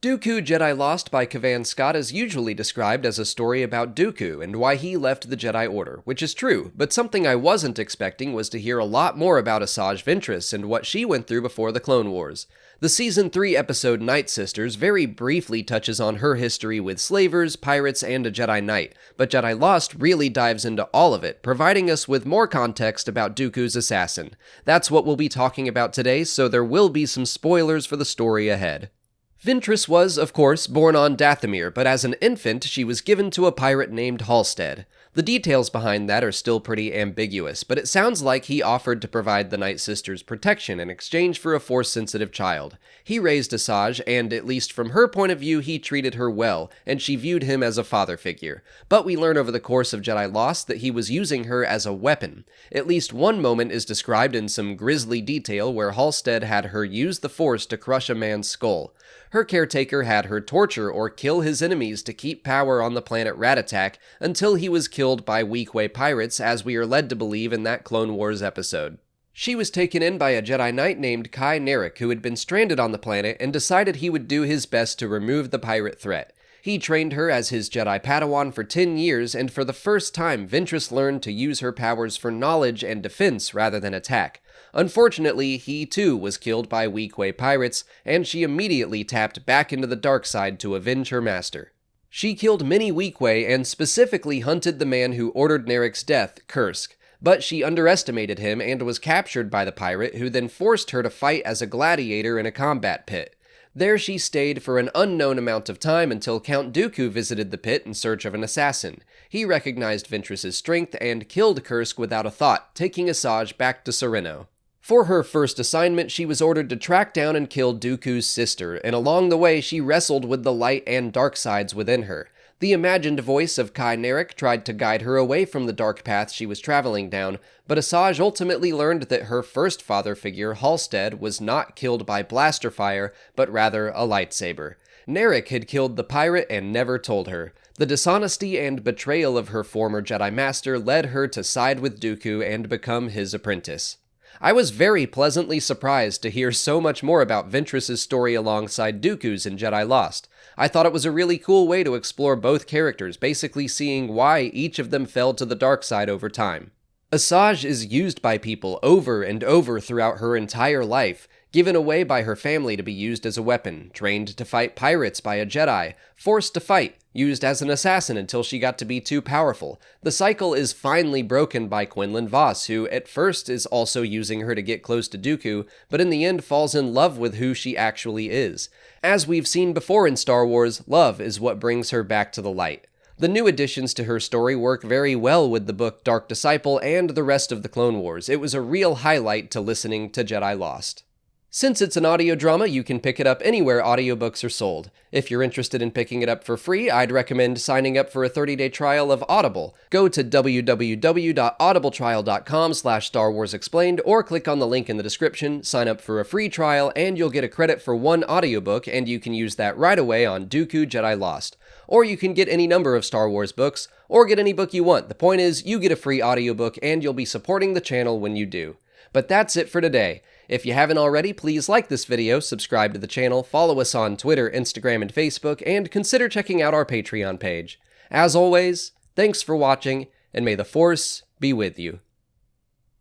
Dooku Jedi Lost by Cavan Scott is usually described as a story about Dooku and why he left the Jedi Order, which is true, but something I wasn't expecting was to hear a lot more about Asajj Ventress and what she went through before the Clone Wars. The Season 3 episode Night Sisters very briefly touches on her history with slavers, pirates, and a Jedi Knight, but Jedi Lost really dives into all of it, providing us with more context about Dooku's assassin. That's what we'll be talking about today, so there will be some spoilers for the story ahead. Ventress was, of course, born on Dathomir, but as an infant she was given to a pirate named Halstead. The details behind that are still pretty ambiguous, but it sounds like he offered to provide the Night Sisters protection in exchange for a Force-sensitive child. He raised Asajj, and at least from her point of view, he treated her well, and she viewed him as a father figure. But we learn over the course of Jedi Lost that he was using her as a weapon. At least one moment is described in some grisly detail where Halstead had her use the Force to crush a man's skull. Her caretaker had her torture or kill his enemies to keep power on the planet Ratatak until he was killed by Weequay pirates, as we are led to believe in that Clone Wars episode. She was taken in by a Jedi Knight named Kai Narek, who had been stranded on the planet and decided he would do his best to remove the pirate threat. He trained her as his Jedi Padawan for 10 years, and for the first time, Ventress learned to use her powers for knowledge and defense rather than attack. Unfortunately, he too was killed by Weequay pirates, and she immediately tapped back into the dark side to avenge her master. She killed many Weequay and specifically hunted the man who ordered Narek's death, Kursk, but she underestimated him and was captured by the pirate, who then forced her to fight as a gladiator in a combat pit. There she stayed for an unknown amount of time until Count Dooku visited the pit in search of an assassin. He recognized Ventress's strength and killed Kursk without a thought, taking Asajj back to Sereno. For her first assignment, she was ordered to track down and kill Dooku's sister, and along the way she wrestled with the light and dark sides within her. The imagined voice of Kai Narek tried to guide her away from the dark path she was traveling down, but Asajj ultimately learned that her first father figure, Halstead, was not killed by blaster fire, but rather a lightsaber. Narek had killed the pirate and never told her. The dishonesty and betrayal of her former Jedi Master led her to side with Dooku and become his apprentice. I was very pleasantly surprised to hear so much more about Ventress's story alongside Dooku's in Jedi Lost. I thought it was a really cool way to explore both characters, basically seeing why each of them fell to the dark side over time. Asajj is used by people over and over throughout her entire life, given away by her family to be used as a weapon, trained to fight pirates by a Jedi, forced to fight, used as an assassin until she got to be too powerful. The cycle is finally broken by Quinlan Vos, who at first is also using her to get close to Dooku, but in the end falls in love with who she actually is. As we've seen before in Star Wars, love is what brings her back to the light. The new additions to her story work very well with the book Dark Disciple and the rest of the Clone Wars. It was a real highlight to listening to Jedi Lost. Since it's an audio drama, you can pick it up anywhere audiobooks are sold. If you're interested in picking it up for free, I'd recommend signing up for a 30-day trial of Audible. Go to www.audibletrial.com/Star Wars Explained or click on the link in the description, sign up for a free trial, and you'll get a credit for one audiobook, and you can use that right away on Dooku Jedi Lost. Or you can get any number of Star Wars books, or get any book you want. The point is, you get a free audiobook, and you'll be supporting the channel when you do. But that's it for today. If you haven't already, please like this video, subscribe to the channel, follow us on Twitter, Instagram, and Facebook, and consider checking out our Patreon page. As always, thanks for watching, and may the Force be with you.